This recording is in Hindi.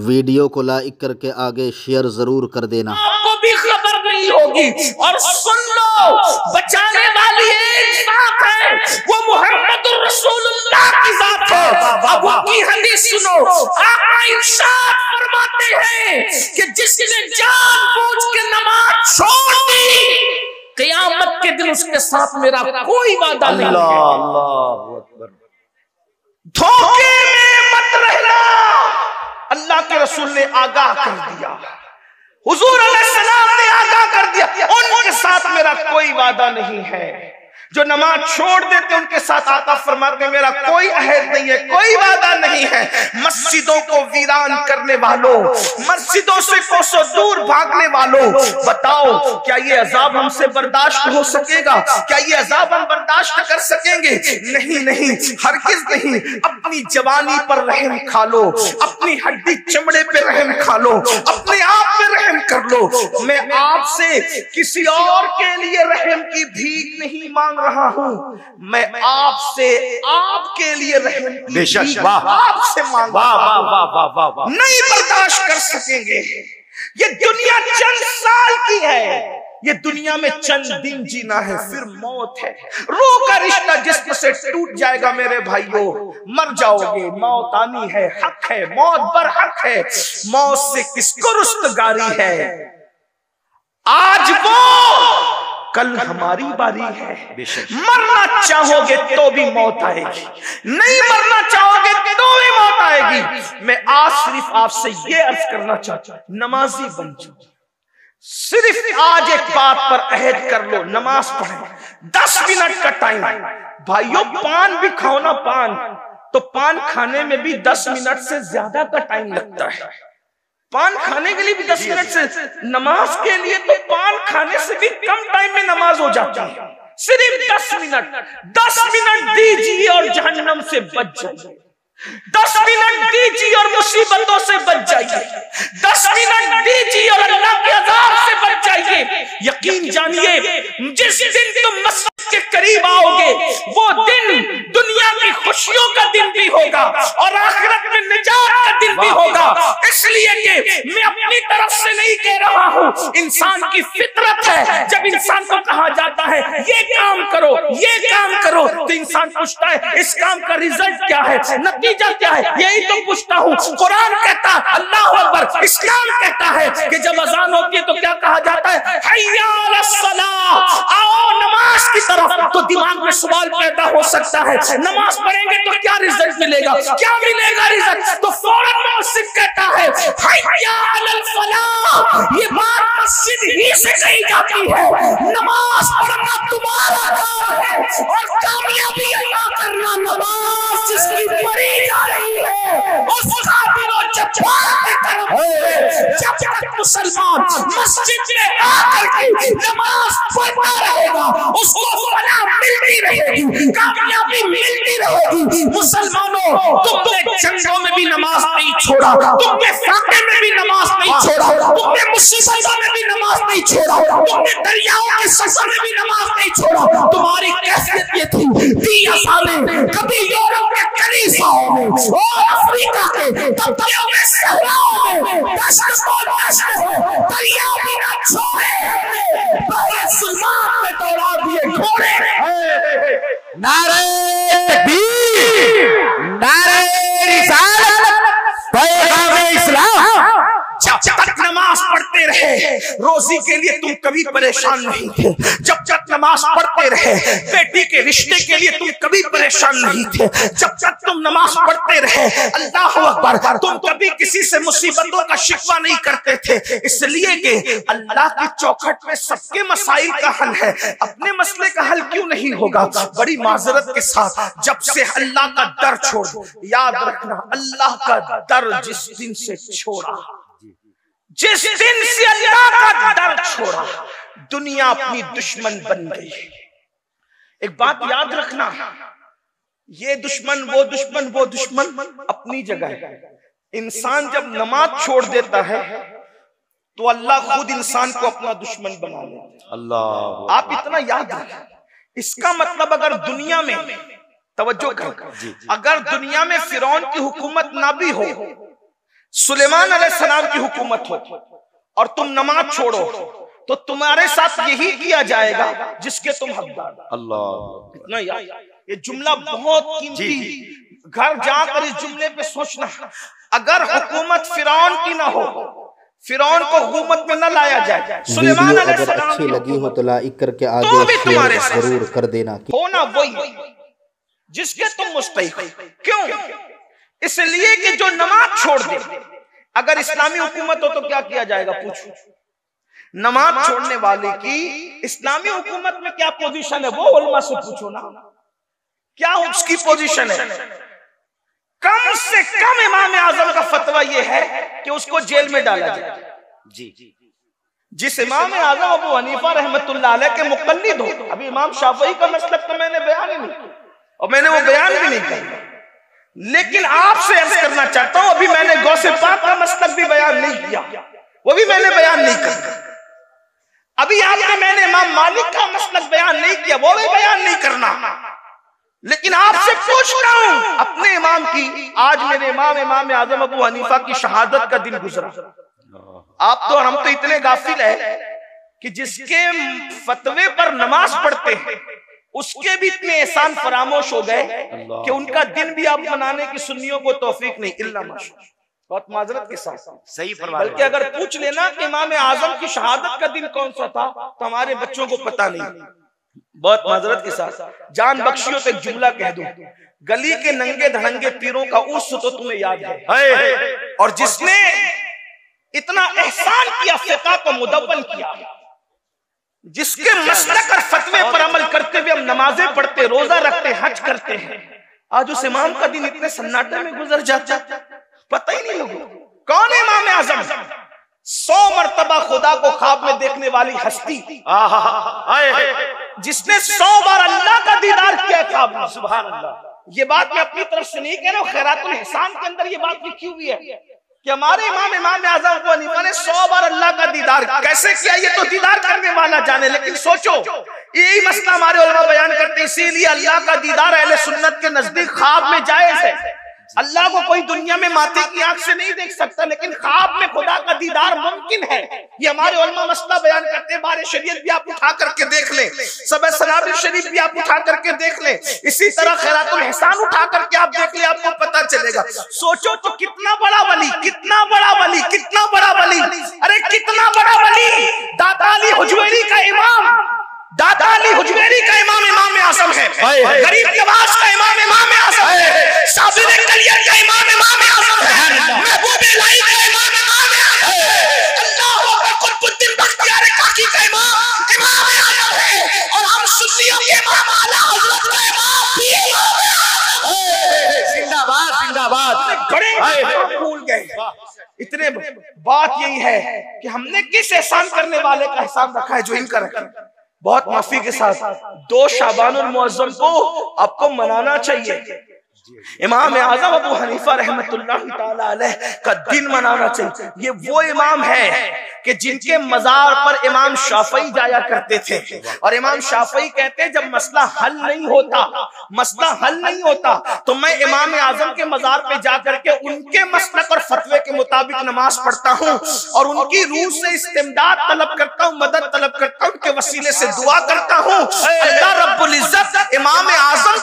वीडियो को लाइक करके आगे शेयर जरूर कर देना। आपको भी खबर नहीं होगी। और सुन लो, बचाने वाली एक जात है, वो मुहम्मदुर रसूलुल्लाह की जात है। अब उनकी हदीस सुनो। आका इरशाद फरमाते हैं कि जिसने जानबूझ के नमाज छोड़ दी, क़यामत के दिन उसके साथ मेरा कोई वादा नहीं है। अल्लाहु अकबर। धोखे में मत रहना, अल्लाह के रसूल ने आगाह कर दिया, हुजूर अलैहिस्सलाम ने आगाह कर दिया, उनके साथ मेरा कोई वादा नहीं है। जो नमाज छोड़ देते उनके साथ आका फरमाते मेरा कोई अहद नहीं है, कोई वादा नहीं है। मस्जिदों को वीरान करने वालों, मस्जिदों से कोसों दूर भागने वालों, बताओ क्या ये अजाब हमसे बर्दाश्त हो सकेगा? क्या ये अजाब हम बर्दाश्त कर सकेंगे? नहीं नहीं, हरगिज नहीं। अपनी जवानी पर रहम खा लो, अपनी हड्डी चमड़े पे रहम खा लो, अपने आप पे रहम कर लो। मैं आपसे किसी और के लिए रहम की भीख नहीं मांग रहा हूं, मैं आपसे आपके लिए रहम की भीख आपसे मांग रहा हूं। नहीं बर्दाश्त कर सकेंगे। ये दुनिया चंद साल की है, ये दुनिया में चंद दिन जीना है, फिर मौत है। रूह का रिश्ता जिस्म से टूट जाएगा मेरे भाइयों, मर जाओगे, मौत आनी है, हक है, मौत बर हक है। मौत से किसको रुस्तगारी है? आज वो, कल हमारी बारी है। मरना चाहोगे तो भी मौत आएगी, नहीं मरना चाहोगे तो भी मौत आएगी। मैं आज सिर्फ आपसे ये अर्ज करना चाहता हूं, नमाजी बन जाओ। सिर्फ आज एक बात पर अहद कर लो, नमाज पढ़े। 10 मिनट का टाइम। भाइयों पान भी खाओ ना, पान तो पान खाने में भी 10 मिनट से ज्यादा का टाइम लगता है। पान खाने के लिए भी 10 मिनट से, नमाज के लिए तो पान खाने से भी कम टाइम में नमाज हो जाती है। सिर्फ 10 मिनट, 10 मिनट दीजिए और जहन्नम से बच जाइए। 10 मिनट दीजिए और मुसीबतों से बच जाइए। 10 मिनट दीजिए और अल्लाह के अज़ाब से बच जाइए। यकीन जानिए, जिस दिन तुम मस्जिद के करीब आओगे, वो दिन दुनिया की खुशियों का दिन भी होगा और आखिरत में निजात का दिन भी होगा। इसलिए कि मैं अपनी तरफ से नहीं कह रहा हूं, इंसान की फितरत है। जब इंसान को कहा जाता है ये काम करो, ये काम करो, तो इंसान पूछता है इस काम का रिजल्ट क्या है, नतीजा क्या है? यही तो पूछता हूँ। कुरान कहता है, अल्लाह अकबर, इस्लाम कहता है कि जब अजान होती है तो क्या कहा जाता है? हय्या अलस सलाह, आओ नमाज की तरफ। तो दिमाग में सवाल पैदा हो सकता है, नमाज पढ़ेंगे तो क्या रिजल्ट मिलेगा, क्या मिलेगा रिजल्ट? तो फौरन मस्जिद कहता है हय्या अलल फलाह। ये बात मस्जिद ही से कही जाती है। नमाज पढ़ना तुम्हारा काम है और कामयाबी अल्लाह करना। नमाज जिसकी पढ़ी जा रही है उसका दिलो जब तक मुसलमान मस्जिद में आकर के नमाज पढ़ता रहेगा, उसको फलाह मिलती रहेगी, कामयाबी मिलती रहेगी। मुसलमानों, तुमने जंगों में भी नमाज नहीं छोड़ा, तुमने फाके में भी नमाज नहीं छोड़ा, तुमने मुसीबतों में भी नमाज नहीं छोड़ा, तुमने दरियाओं के सफर में भी नमाज नहीं छोड़ा। तुम्हारी कैफियत ये थी, 10 सालें कभी यूरोप के कलीसियाओं में और अफ्रीका के तबतियों में, सहराओं में दरिया भी ना छोड़े, सुल्तान में दौड़ा दिए घोड़े। नारे तकबीर, नारे रिसालत, पैगाम इस्लाम। जब तक नमाज पढ़ते रहे, रोजी के लिए तुम कभी परेशान नहीं थे। जब तक नमाज पढ़ते रहे, बेटी के रिश्ते के लिए तुम कभी परेशान नहीं थे। जब तक तुम नमाज पढ़ते रहे, अल्लाह अकबर, तुम कभी किसी से मुसीबतों का शिकवा नहीं करते थे। इसलिए कि अल्लाह की चौखट में सबके मसाइल का हल है, अपने मसले का हल क्यों नहीं होगा? बड़ी माजरत के साथ, जब से अल्लाह का दर छोड़, याद रखना, अल्लाह का दर जिस दिन से छोड़ा, जिस दिन से अल्लाह का दर छोड़ा, दुनिया अपनी दुश्मन बन गई। एक बात याद रखना, ये दुश्मन, वो दुश्मन, वो दुश्मन अपनी जगह है। इंसान जब नमाज छोड़ देता है तो अल्लाह खुद इंसान को अपना दुश्मन बना लेता है। अल्लाह, आप इतना याद रखें। इसका मतलब अगर दुनिया में, तवज्जो करो, अगर दुनिया में फिरौन की हुकूमत ना भी हो, सुलेमान अलैहिस्सलाम की हुकूमत हो और तुम नमाज छोड़ो तो तुम्हारे साथ यही किया जाएगा जिसके तुम हकदार। अल्लाह। इतना याद, ये जुमला बहुत कीमती, घर जाकर इस जुमले पे सोचना। अगर हुकूमत फिरौन की ना हो, फिरौन को हुकूमत में न लाया जाए, सुलेमान वीडियो अगर अलैहिस्सलाम अच्छी लगी हो तो लाइक करके तो आगे भी तुम्हारे शेयर जरूर कर देना। होना वही जिसके तुम मुस्तहिक हो। क्यों? इसलिए कि जो नमाज छोड़ दे, अगर इस्लामी हुकूमत हो तो क्या किया जाएगा? पूछो। नमाज छोड़ने वाले की इस्लामी हुकूमत में क्या पोजीशन है, वो उलमा से पूछो ना, क्या उसकी पोजीशन है। कम से कम इमाम आजम का फतवा यह है कि उसको जेल में डाला जाए। जी। जिस इमाम आजम अबू हनीफा रहमतुल्लाह अलैह के मुक़ल्लिद हो, अभी इमाम शाफई का मसलब तो मैंने बयान ही नहीं किया और मैंने वो बयान भी नहीं किया, लेकिन आपसे अर्ज करना चाहता हूं, अभी मैंने गौसे पाक का मसलब भी बयान नहीं किया, वो भी मैंने बयान नहीं किया। अभी आपने मैंने इमाम मालिक का मसलब बयान नहीं किया, वो भी बयान नहीं करना। लेकिन आपसे पूछता हूं अपने इमाम की, आज मेरे इमाम आजम अबू हनीफा की शहादत का दिन गुजरा। आप तो हम तो इतने गाफिल है कि जिसके फतवे पर नमाज पढ़ते हैं उसके भी इतने एहसान फरामोश हो गए कि उनका दिन भी आप मनाने की सुन्नियों को तौफीक नहीं। इल्ला माशाअल्लाह, बहुत माजरत के साथ सही फरमा। बल्कि अगर पूछ लेना कि इमाम आजम की शहादत का दिन कौन सा था तो हमारे बच्चों को पता नहीं। बहुत माजरत के साथ जान बख्शियों पे एक जुमला कह दूं, गली के नंगे धड़ंगे पीरों का उर्स तो तुम्हें याद है, और जिसने इतना एहसान किया, फिक़ह को मुदव्वन किया, जिसके मसलक और फतवे पर अमल करते हुए हम नमाजें पढ़ते, रोजा रखते, हज करते हैं, आज उस इमाम का दिन इतने सन्नाटे में गुजर जाता, पता ही नहीं लोगों। कौन है इमाम आजम? 100 मरतबा खुदा को ख्वाब में देखने वाली हस्ती, जिसने 100 बार अल्लाह का दीदार किया ख्वाब में। सुभान अल्लाह। ये बात मैं अपनी तरफ से नहीं कह रहा हूं, खैरातुल एहसान के अंदर ये बात लिखी हुई है कि हमारे इमाम आजम अबू हनीफा ने 100 बार अल्लाह का दीदार कैसे किया, ये तो दीदार करने वाला जाने। लेकिन सोचो, यही मसला हमारे उलमा बयान करते हैं, इसीलिए अल्लाह का दीदार अहले सुन्नत के नजदीक ख्वाब में जायज है। अल्लाह को कोई दुनिया में माथे की आंख से नहीं देख सकता, लेकिन ख्वाब में खुदा का दीदार मुमकिन है। ये हमारे उलमा मसला बयान करते हैं। बारे शरीयत भी आप उठा करके देख लें, सबे सनाबिल शरीफ भी आप उठा करके देख लें, इसी तरह खैरातुल एहसान उठा करके आप देख लें, आपको पता चलेगा। सोचो तो कितना बड़ा वली, कितना बड़ा वली, कितना बड़ा वली, अरे कितना बड़ा वली, दाता अली हुजवेरी का इमाम, दाता अली हुजवेरी का इमाम आजम है, गरीब नवाज का इमाम आजम है, साबिर कलियर का इमाम आजम है, महबूब इलाही का इमाम आजम है, अल्लाहू अकबर कुतुबुद्दीन बख्तियार काकी का इमाम आजम है, और हम सुन्नियों के इमाम आला हजरत का इमाम भी है। जिंदाबाद जिंदाबाद। भूल गए इतने। बात यही है कि हमने किस एहसान करने वाले का एहसान रखा है जो इनका रखा। बहुत माफी के साथ 2 शाबानुल मुअज्जम को आपको मनाना चाहिए। इमाम आजम अबू हनीफा रहमतुल्लाह ताला अलैह का दिन मनाना चाहिए। ये वो इमाम है कि जिनके मजार पर इमाम शाफई जाया करते थे, और इमाम शाफई कहते जब मसला हल नहीं होता तो मैं इमाम आजम के मजार पे जाकर के उनके मसलक और फतवे के मुताबिक नमाज पढ़ता हूँ और उनकी रूह से इस्तिमदाद तलब करता हूँ, मदद तलब करता हूँ, उनके वसीले से दुआ करता हूँ। अल्लाह रब्बुल इज्जत इमाम आजम